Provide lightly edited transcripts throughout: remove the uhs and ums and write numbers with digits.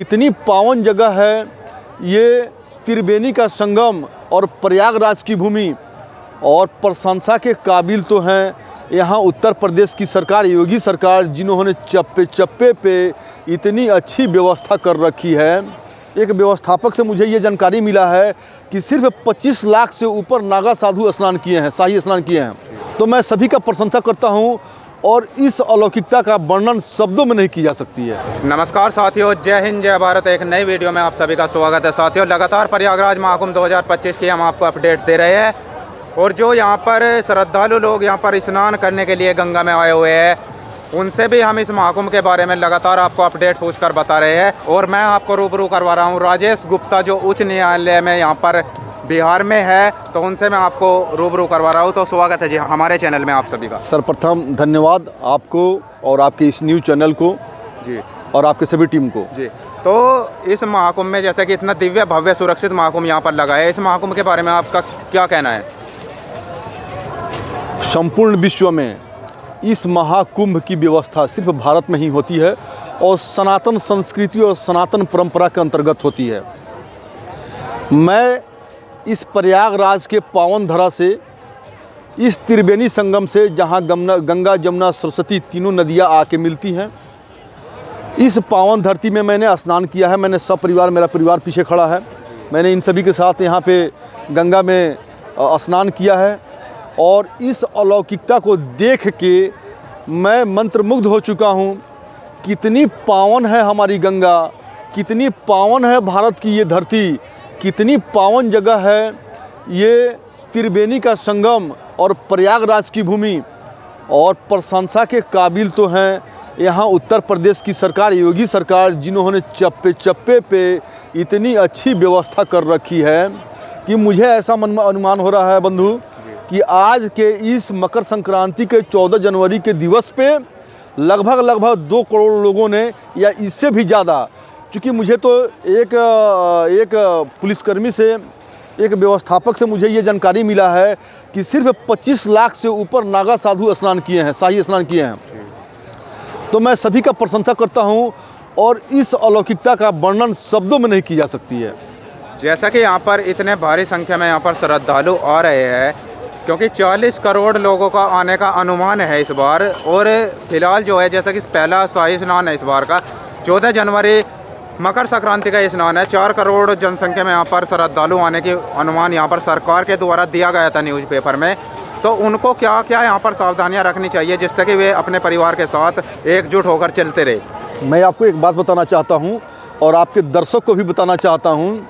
इतनी पावन जगह है ये, त्रिवेणी का संगम और प्रयागराज की भूमि, और प्रशंसा के काबिल तो हैं यहाँ उत्तर प्रदेश की सरकार, योगी सरकार, जिन्होंने चप्पे चप्पे पे इतनी अच्छी व्यवस्था कर रखी है। एक व्यवस्थापक से मुझे ये जानकारी मिला है कि सिर्फ 25 लाख से ऊपर नागा साधु स्नान किए हैं, शाही स्नान किए हैं। तो मैं सभी का प्रशंसा करता हूँ और इस अलौकिकता का वर्णन शब्दों में नहीं की जा सकती है। नमस्कार साथियों, जय हिंद जय भारत। एक नई वीडियो में आप सभी का स्वागत है। साथियों, लगातार प्रयागराज महाकुंभ 2025 की हम आपको अपडेट दे रहे हैं और जो यहाँ पर श्रद्धालु लोग यहाँ पर स्नान करने के लिए गंगा में आए हुए हैं, उनसे भी हम इस महाकुंभ के बारे में लगातार आपको अपडेट पूछकर बता रहे हैं। और मैं आपको रूबरू करवा रहा हूँ राजेश गुप्ता, जो उच्च न्यायालय में यहाँ पर बिहार में है, तो उनसे मैं आपको रूबरू करवा रहा हूँ। तो स्वागत है जी हमारे चैनल में आप सभी का। सर्वप्रथम धन्यवाद आपको और आपके इस न्यूज़ चैनल को जी, और आपके सभी टीम को जी। तो इस महाकुंभ में जैसे कि इतना दिव्य भव्य सुरक्षित महाकुंभ यहाँ पर लगा है, इस महाकुंभ के बारे में आपका क्या कहना है? संपूर्ण विश्व में इस महाकुंभ की व्यवस्था सिर्फ भारत में ही होती है और सनातन संस्कृति और सनातन परंपरा के अंतर्गत होती है। मैं इस प्रयागराज के पावन धरा से, इस त्रिवेणी संगम से, जहां गंगा जमुना सरस्वती तीनों नदियां आके मिलती हैं, इस पावन धरती में मैंने स्नान किया है। मैंने सब परिवार, मेरा परिवार पीछे खड़ा है, मैंने इन सभी के साथ यहाँ पे गंगा में स्नान किया है और इस अलौकिकता को देख के मैं मंत्रमुग्ध हो चुका हूँ। कितनी पावन है हमारी गंगा, कितनी पावन है भारत की ये धरती, कितनी पावन जगह है ये, त्रिवेणी का संगम और प्रयागराज की भूमि, और प्रशंसा के काबिल तो हैं यहाँ उत्तर प्रदेश की सरकार, योगी सरकार, जिन्होंने चप्पे चप्पे पे इतनी अच्छी व्यवस्था कर रखी है कि मुझे ऐसा मन में अनुमान हो रहा है बंधु कि आज के इस मकर संक्रांति के 14 जनवरी के दिवस पे लगभग 2 करोड़ लोगों ने, या इससे भी ज़्यादा, चूँकि मुझे तो एक पुलिसकर्मी से, एक व्यवस्थापक से मुझे ये जानकारी मिला है कि सिर्फ 25 लाख से ऊपर नागा साधु स्नान किए हैं, शाही स्नान किए हैं। तो मैं सभी का प्रशंसा करता हूँ और इस अलौकिकता का वर्णन शब्दों में नहीं की जा सकती है। जैसा कि यहाँ पर इतने भारी संख्या में यहाँ पर श्रद्धालु आ रहे हैं, क्योंकि 40 करोड़ लोगों का आने का अनुमान है इस बार। और फिलहाल जो है, जैसा कि पहला शाही स्नान है इस बार का 14 जनवरी मकर संक्रांति का स्नान है। 4 करोड़ जनसंख्या में यहाँ पर श्रद्धालु आने की अनुमान यहाँ पर सरकार के द्वारा दिया गया था न्यूज़पेपर में। तो उनको क्या क्या यहाँ पर सावधानियाँ रखनी चाहिए जिससे कि वे अपने परिवार के साथ एकजुट होकर चलते रहे? मैं आपको एक बात बताना चाहता हूँ और आपके दर्शक को भी बताना चाहता हूँ।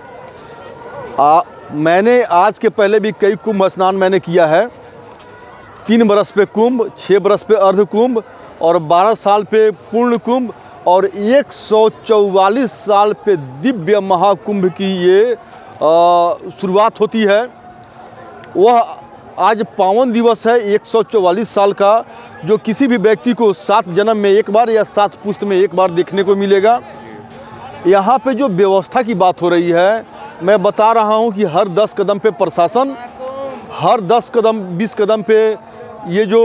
मैंने आज के पहले भी कई कुंभ स्नान मैंने किया है। 3 बरस पे कुंभ, 6 बरस पे अर्ध कुंभ और 12 साल पे पूर्ण कुंभ और 144 साल पे दिव्य महाकुंभ की ये शुरुआत होती है। वह आज पावन दिवस है 144 साल का, जो किसी भी व्यक्ति को 7 जन्म में एक बार या 7 पुश्त में एक बार देखने को मिलेगा। यहाँ पे जो व्यवस्था की बात हो रही है, मैं बता रहा हूँ कि हर 10 कदम पे प्रशासन, हर 10 कदम 20 कदम पे ये जो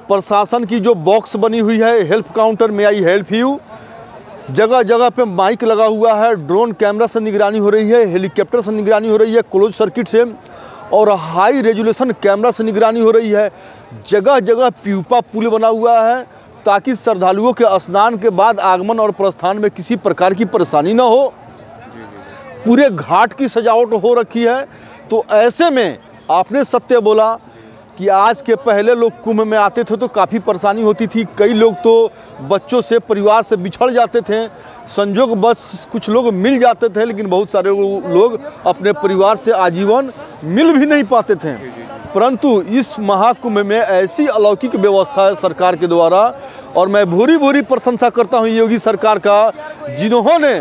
प्रशासन की जो बॉक्स बनी हुई है, हेल्प काउंटर में आई हेल्प यू, जगह जगह पे माइक लगा हुआ है, ड्रोन कैमरा से निगरानी हो रही है, हेलीकॉप्टर से निगरानी हो रही है, क्लोज सर्किट से, और हाई रेजोल्यूशन कैमरा से निगरानी हो रही है। जगह जगह प्यूपा पुल बना हुआ है ताकि श्रद्धालुओं के स्नान के बाद आगमन और प्रस्थान में किसी प्रकार की परेशानी न हो। पूरे घाट की सजावट हो रखी है। तो ऐसे में आपने सत्य बोला कि आज के पहले लोग कुंभ में आते थे तो काफ़ी परेशानी होती थी। कई लोग तो बच्चों से, परिवार से बिछड़ जाते थे। संजोग बस कुछ लोग मिल जाते थे, लेकिन बहुत सारे लोग अपने परिवार से आजीवन मिल भी नहीं पाते थे। परंतु इस महाकुंभ में ऐसी अलौकिक व्यवस्था है सरकार के द्वारा, और मैं भूरी प्रशंसा करता हूँ योगी सरकार का, जिन्होंने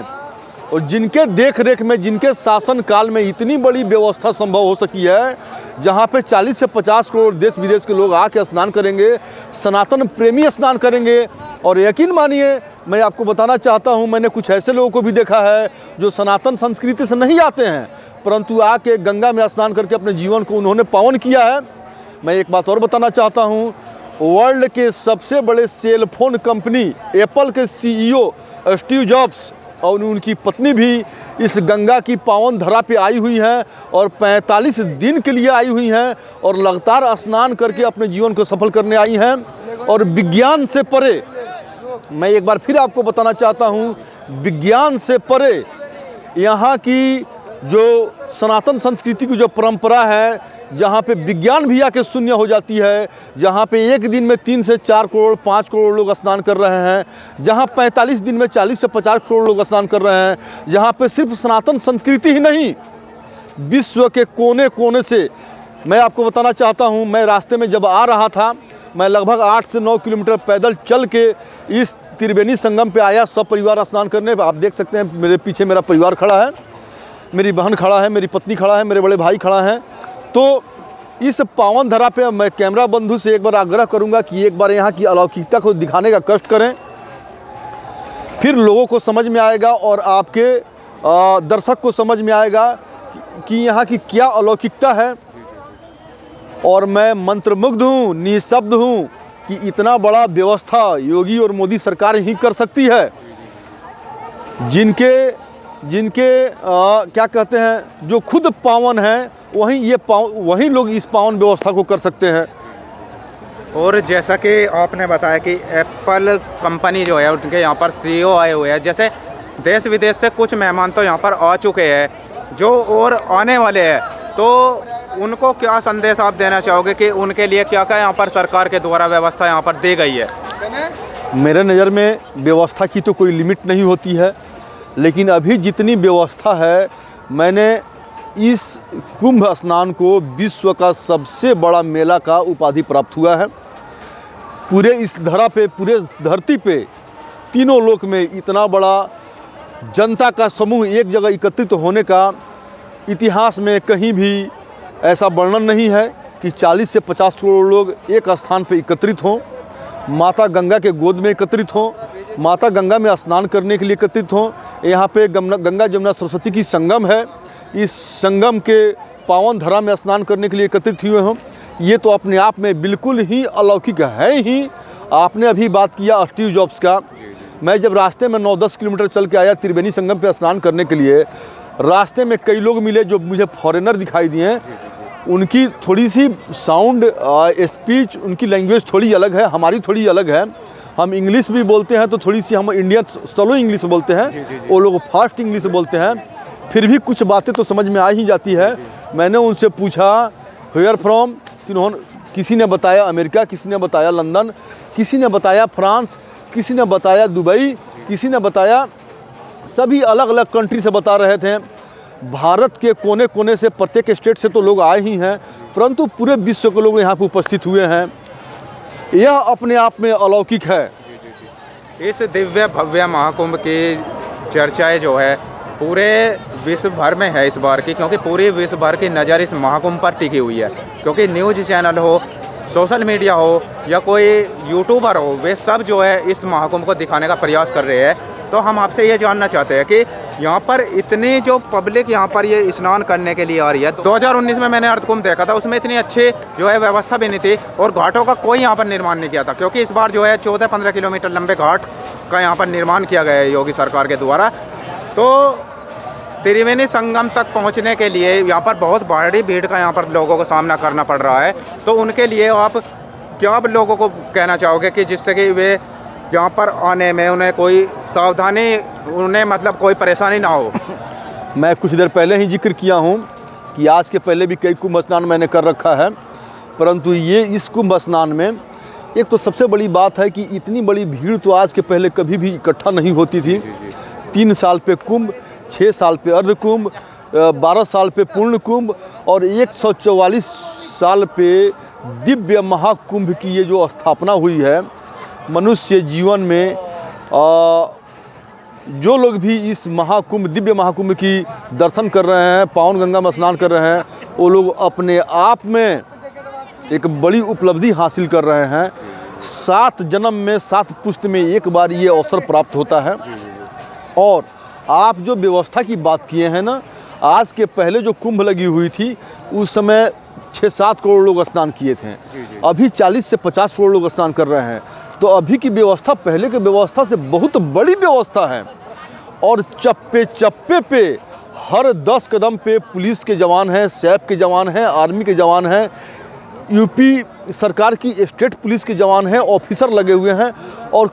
और जिनके देख रेख में, जिनके शासन काल में इतनी बड़ी व्यवस्था संभव हो सकी है, जहाँ पे 40 से 50 करोड़ देश विदेश के लोग आके स्नान करेंगे, सनातन प्रेमी स्नान करेंगे। और यकीन मानिए, मैं आपको बताना चाहता हूँ, मैंने कुछ ऐसे लोगों को भी देखा है जो सनातन संस्कृति से नहीं आते हैं, परंतु आके गंगा में स्नान करके अपने जीवन को उन्होंने पावन किया है। मैं एक बात और बताना चाहता हूँ, वर्ल्ड के सबसे बड़े सेलफोन कंपनी एप्पल के CEO स्टीव जॉब्स, और उनकी पत्नी भी इस गंगा की पावन धरा पे आई हुई हैं और 45 दिन के लिए आई हुई हैं और लगातार स्नान करके अपने जीवन को सफल करने आई हैं। और विज्ञान से परे, मैं एक बार फिर आपको बताना चाहता हूँ, विज्ञान से परे यहाँ की जो सनातन संस्कृति की जो परंपरा है, जहाँ पे विज्ञान भी आके शून्य हो जाती है, जहाँ पे एक दिन में 3 से 4 करोड़ 5 करोड़ लोग स्नान कर रहे हैं, जहाँ 45 दिन में 40 से 50 करोड़ लोग स्नान कर रहे हैं, जहाँ पे सिर्फ सनातन संस्कृति ही नहीं, विश्व के कोने कोने से, मैं आपको बताना चाहता हूँ, मैं रास्ते में जब आ रहा था, मैं लगभग 8 से 9 किलोमीटर पैदल चल के इस त्रिवेणी संगम पे आया, सब परिवार स्नान करने। आप देख सकते हैं मेरे पीछे मेरा परिवार खड़ा है, मेरी बहन खड़ा है, मेरी पत्नी खड़ा है, मेरे बड़े भाई खड़ा हैं। तो इस पावन धरा पे मैं कैमरा बंधु से एक बार आग्रह करूंगा कि एक बार यहाँ की अलौकिकता को दिखाने का कष्ट करें, फिर लोगों को समझ में आएगा और आपके दर्शक को समझ में आएगा कि यहाँ की क्या अलौकिकता है। और मैं मंत्रमुग्ध हूँ, निशब्द हूँ कि इतना बड़ा व्यवस्था योगी और मोदी सरकार ही कर सकती है। जिनके क्या कहते हैं, जो खुद पावन हैं, वहीं लोग इस पावन व्यवस्था को कर सकते हैं। और जैसा कि आपने बताया कि एप्पल कंपनी जो है उनके यहाँ पर CEO आए हुए हैं, जैसे देश विदेश से कुछ मेहमान तो यहाँ पर आ चुके हैं, जो और आने वाले हैं, तो उनको क्या संदेश आप देना चाहोगे कि उनके लिए क्या क्या यहाँ पर सरकार के द्वारा व्यवस्था यहाँ पर दी गई है? मेरे नज़र में व्यवस्था की तो कोई लिमिट नहीं होती है, लेकिन अभी जितनी व्यवस्था है, मैंने इस कुंभ स्नान को विश्व का सबसे बड़ा मेला का उपाधि प्राप्त हुआ है। पूरे इस धरा पे, पूरे धरती पे, तीनों लोक में इतना बड़ा जनता का समूह एक जगह एकत्रित होने का इतिहास में कहीं भी ऐसा वर्णन नहीं है कि 40 से 50 करोड़ लोग एक स्थान पे एकत्रित हों, माता गंगा के गोद में एकत्रित हों, माता गंगा में स्नान करने के लिए एकत्रित हों। यहाँ पे गंगा जमुना सरस्वती की संगम है, इस संगम के पावन धरा में स्नान करने के लिए एकत्रित हुए हों। ये तो अपने आप में बिल्कुल ही अलौकिक है ही। आपने अभी बात किया स्टीव जॉब्स का। मैं जब रास्ते में 9-10 किलोमीटर चल के आया त्रिवेणी संगम पे स्नान करने के लिए, रास्ते में कई लोग मिले जो मुझे फॉरेनर दिखाई दिए। उनकी थोड़ी सी साउंड, स्पीच, उनकी लैंग्वेज थोड़ी अलग है, हमारी थोड़ी अलग है। हम इंग्लिश भी बोलते हैं तो थोड़ी सी हम इंडियन स्लो इंग्लिश बोलते हैं, वो लोग फास्ट इंग्लिश बोलते हैं। फिर भी कुछ बातें तो समझ में आ ही जाती है। मैंने उनसे पूछा वेयर फ्रॉम, किसी ने बताया अमेरिका, किसी ने बताया लंदन, किसी ने बताया फ्रांस, किसी ने बताया दुबई, किसी ने बताया, सभी अलग अलग कंट्री से बता रहे थे। भारत के कोने कोने से, प्रत्येक स्टेट से तो लोग आए ही हैं, परंतु पूरे विश्व के लोग यहाँ पर उपस्थित हुए हैं। यह अपने आप में अलौकिक है। इस दिव्य भव्य महाकुंभ की चर्चाएं जो है पूरे विश्व भर में है इस बार की, क्योंकि पूरी विश्व भर की नज़र इस महाकुंभ पर टिकी हुई है। क्योंकि न्यूज़ चैनल हो, सोशल मीडिया हो या कोई यूट्यूबर हो, वे सब जो है इस महाकुंभ को दिखाने का प्रयास कर रहे हैं। तो हम आपसे ये जानना चाहते हैं कि यहाँ पर इतनी जो पब्लिक यहाँ पर ये स्नान करने के लिए आ रही है। 2019 में मैंने अर्धकुंभ देखा था, उसमें इतनी अच्छी जो है व्यवस्था भी नहीं थी और घाटों का कोई यहाँ पर निर्माण नहीं किया था। क्योंकि इस बार जो है 14-15 किलोमीटर लंबे घाट का यहाँ पर निर्माण किया गया है योगी सरकार के द्वारा। तो त्रिवेणी संगम तक पहुँचने के लिए यहाँ पर बहुत बड़ी भीड़ का यहाँ पर लोगों को सामना करना पड़ रहा है। तो उनके लिए आप क्या लोगों को कहना चाहोगे कि जिससे कि वे यहाँ पर आने में उन्हें कोई सावधानी, उन्हें मतलब कोई परेशानी ना हो? मैं कुछ देर पहले ही जिक्र किया हूँ कि आज के पहले भी कई कुंभ स्नान मैंने कर रखा है, परंतु ये इस कुंभ स्नान में एक तो सबसे बड़ी बात है कि इतनी बड़ी भीड़ तो आज के पहले कभी भी इकट्ठा नहीं होती थी। 3 साल पे कुंभ, 6 साल पे अर्ध कुंभ, 12 साल पे पूर्ण कुंभ और 144 साल पे दिव्य महाकुंभ की ये जो स्थापना हुई है। मनुष्य जीवन में जो लोग भी इस महाकुंभ, दिव्य महाकुंभ की दर्शन कर रहे हैं, पावन गंगा में स्नान कर रहे हैं, वो लोग अपने आप में एक बड़ी उपलब्धि हासिल कर रहे हैं। 7 जन्म में 7 पुश्त में एक बार ये अवसर प्राप्त होता है। और आप जो व्यवस्था की बात किए हैं ना, आज के पहले जो कुंभ लगी हुई थी उस समय 6-7 करोड़ लोग स्नान किए थे, अभी 40 से 50 करोड़ लोग स्नान कर रहे हैं। तो अभी की व्यवस्था पहले की व्यवस्था से बहुत बड़ी व्यवस्था है। और चप्पे चप्पे पे हर 10 कदम पे पुलिस के जवान हैं, सैप के जवान हैं, आर्मी के जवान हैं, यूपी सरकार की स्टेट पुलिस के जवान हैं, ऑफिसर लगे हुए हैं और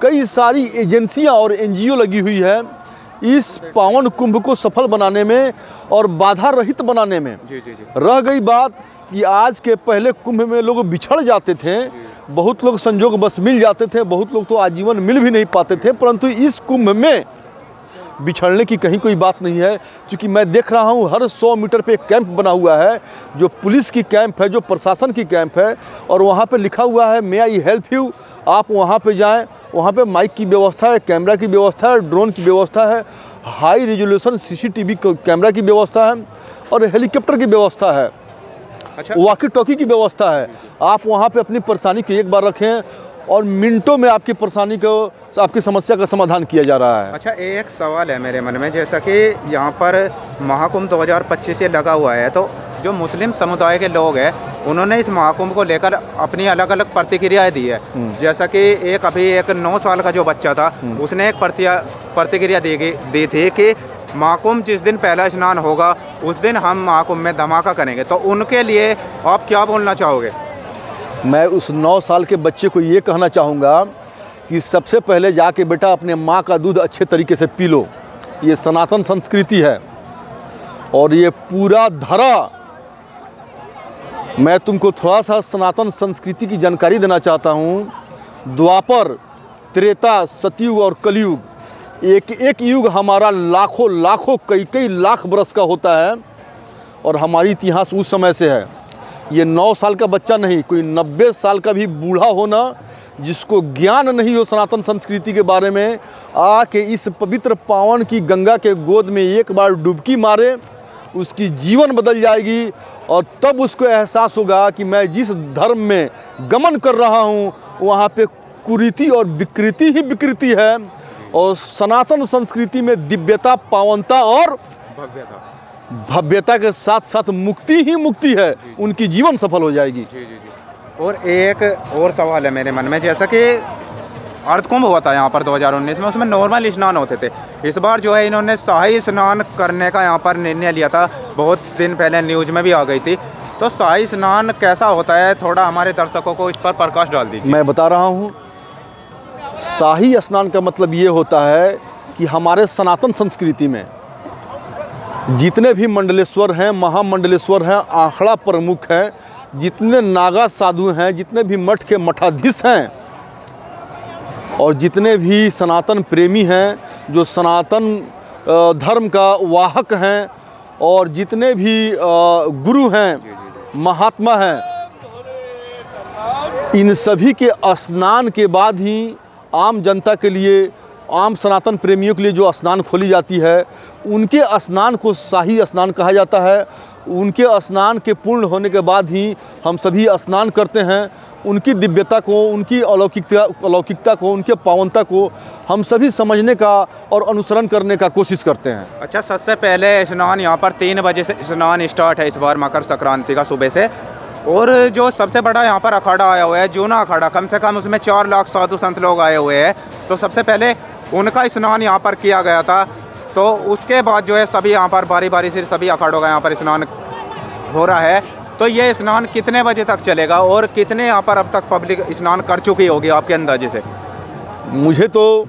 कई सारी एजेंसियां और एनजीओ लगी हुई है इस पावन कुंभ को सफल बनाने में और बाधा रहित बनाने में। जी जी जी। रह गई बात कि आज के पहले कुंभ में लोग बिछड़ जाते थे, बहुत लोग संजोग बस मिल जाते थे, बहुत लोग तो आजीवन मिल भी नहीं पाते थे, परंतु इस कुंभ में बिछड़ने की कहीं कोई बात नहीं है। क्योंकि मैं देख रहा हूँ हर 100 मीटर पे एक कैंप बना हुआ है, जो पुलिस की कैंप है, जो प्रशासन की कैंप है, और वहाँ पे लिखा हुआ है मे आई हेल्प यू। आप वहाँ पे जाएं, वहाँ पे माइक की व्यवस्था है, कैमरा की व्यवस्था है, ड्रोन की व्यवस्था है, हाई रेजोल्यूशन CCTV कैमरा की व्यवस्था है और हेलीकॉप्टर की व्यवस्था है, अच्छा, वॉकी टॉकी की व्यवस्था है। आप वहाँ पे अपनी परेशानी को एक बार रखें और मिनटों में आपकी परेशानी को, आपकी समस्या का समाधान किया जा रहा है। अच्छा, एक सवाल है मेरे मन में, जैसा कि यहाँ पर महाकुंभ 2025 से लगा हुआ है, तो जो मुस्लिम समुदाय के लोग हैं उन्होंने इस महाकुंभ को लेकर अपनी अलग अलग प्रतिक्रियाएं दी है। जैसा कि एक 9 साल का जो बच्चा था उसने एक प्रतिक्रिया दी थी कि महाकुंभ जिस दिन पहला स्नान होगा उस दिन हम महाकुंभ में धमाका करेंगे। तो उनके लिए आप क्या बोलना चाहोगे? मैं उस 9 साल के बच्चे को ये कहना चाहूँगा कि सबसे पहले जाके बेटा अपने माँ का दूध अच्छे तरीके से पी लो। ये सनातन संस्कृति है और ये पूरा धरा। मैं तुमको थोड़ा सा सनातन संस्कृति की जानकारी देना चाहता हूँ। द्वापर, त्रेता, सतयुग और कलयुग, एक एक युग हमारा लाखों कई लाख बरस का होता है और हमारी इतिहास उस समय से है। ये 9 साल का बच्चा नहीं, कोई 90 साल का भी बूढ़ा होना जिसको ज्ञान नहीं हो सनातन संस्कृति के बारे में, आके इस पवित्र पावन की गंगा के गोद में एक बार डुबकी मारे, उसकी जीवन बदल जाएगी और तब उसको एहसास होगा कि मैं जिस धर्म में गमन कर रहा हूँ वहाँ पे कुरीति और विकृति ही विकृति है और सनातन संस्कृति में दिव्यता, पावनता और भव्यता के साथ साथ मुक्ति ही मुक्ति है। उनकी जीवन सफल हो जाएगी। जी जी जी। और एक और सवाल है मेरे मन में, जैसा कि अर्धकुंभ हुआ था यहाँ पर 2019 में, उसमें नॉर्मल स्नान होते थे। इस बार जो है इन्होंने शाही स्नान करने का यहाँ पर निर्णय लिया था, बहुत दिन पहले न्यूज़ में भी आ गई थी। तो शाही स्नान कैसा होता है, थोड़ा हमारे दर्शकों को इस पर प्रकाश डाल दीजिए। मैं बता रहा हूँ, शाही स्नान का मतलब ये होता है कि हमारे सनातन संस्कृति में जितने भी मंडलेश्वर हैं, महामंडलेश्वर हैं, आखड़ा प्रमुख हैं, जितने नागा साधु हैं, जितने भी मठ के मठाधीश हैं और जितने भी सनातन प्रेमी हैं, जो सनातन धर्म का वाहक हैं और जितने भी गुरु हैं, महात्मा हैं, इन सभी के स्नान के बाद ही आम जनता के लिए, आम सनातन प्रेमियों के लिए जो स्नान खोली जाती है, उनके स्नान को शाही स्नान कहा जाता है। उनके स्नान के पूर्ण होने के बाद ही हम सभी स्नान करते हैं। उनकी दिव्यता को, उनकी अलौकिकता को, उनके पावनता को हम सभी समझने का और अनुसरण करने का कोशिश करते हैं। अच्छा, सबसे पहले स्नान यहाँ पर 3 बजे से स्नान स्टार्ट है इस बार मकर संक्रांति का सुबह से। और जो सबसे बड़ा यहाँ पर अखाड़ा आया हुआ है, जूना अखाड़ा, कम से कम उसमें 4 लाख साधु संत लोग आए हुए हैं। तो सबसे पहले उनका स्नान यहाँ पर किया गया था। तो उसके बाद जो है सभी यहाँ पर बारी बारी से सभी अखाड़ों का यहाँ पर स्नान हो रहा है। तो ये स्नान कितने बजे तक चलेगा और कितने यहाँ पर अब तक पब्लिक स्नान कर चुकी होगी आपके अंदाजे से? मुझे तो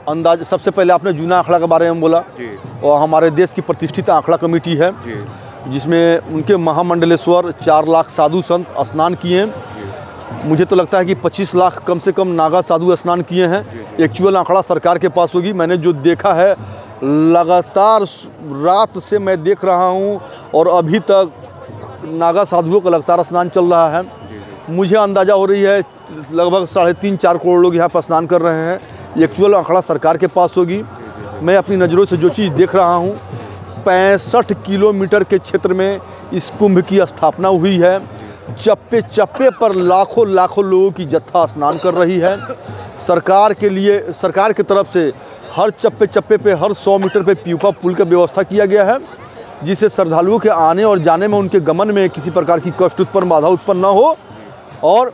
अंदाज, सबसे पहले आपने जूना अखाड़ा के बारे में बोला जी। और हमारे देश की प्रतिष्ठित अखाड़ा कमेटी है जी, जिसमें उनके महामंडलेश्वर 4 लाख साधु संत स्नान किए हैं। मुझे तो लगता है कि 25 लाख कम से कम नागा साधु स्नान किए हैं। एक्चुअल आंकड़ा सरकार के पास होगी। मैंने जो देखा है, लगातार रात से मैं देख रहा हूं और अभी तक नागा साधुओं का लगातार स्नान चल रहा है। मुझे अंदाज़ा हो रही है लगभग 3.5-4 करोड़ लोग यहाँ पर स्नान कर रहे हैं। एक्चुअल आंकड़ा सरकार के पास होगी। मैं अपनी नज़रों से जो चीज़ देख रहा हूँ, 65 किलोमीटर के क्षेत्र में इस कुंभ की स्थापना हुई है। चप्पे चप्पे पर लाखों लोगों की जत्था स्नान कर रही है। सरकार के लिए, सरकार की तरफ से हर चप्पे पे, हर 100 मीटर पे पीपा पुल का व्यवस्था किया गया है, जिससे श्रद्धालुओं के आने और जाने में, उनके गमन में किसी प्रकार की बाधा उत्पन्न न हो। और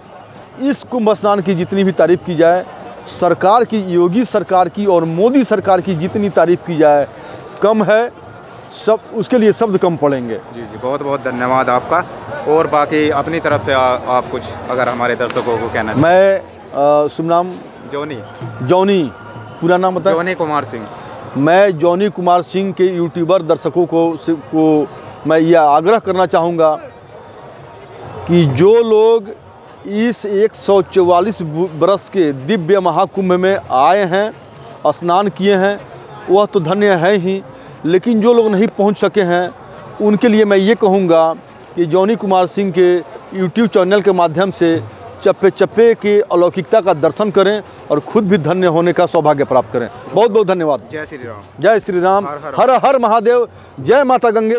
इस कुंभ स्नान की जितनी भी तारीफ़ की जाए, सरकार की, योगी सरकार की और मोदी सरकार की जितनी तारीफ़ की जाए कम है, सब उसके लिए शब्द कम पड़ेंगे। जी जी, बहुत बहुत धन्यवाद आपका। और बाकी अपनी तरफ से आप कुछ अगर हमारे दर्शकों को कहना चाहें। मैं शुभ नाम जॉनी, पूरा नाम बताएं। जॉनी कुमार सिंह। मैं जॉनी कुमार सिंह के यूट्यूबर दर्शकों को मैं यह आग्रह करना चाहूँगा कि जो लोग इस 144 बरस के दिव्य महाकुंभ में आए हैं, स्नान किए हैं, वह तो धन्य है ही, लेकिन जो लोग नहीं पहुंच सके हैं उनके लिए मैं ये कहूँगा कि जॉनी कुमार सिंह के यूट्यूब चैनल के माध्यम से चप्पे चप्पे की अलौकिकता का दर्शन करें और खुद भी धन्य होने का सौभाग्य प्राप्त करें। बहुत बहुत धन्यवाद। जय श्री राम। जय श्री राम। हर हर हर हर महादेव। जय माता गंगे।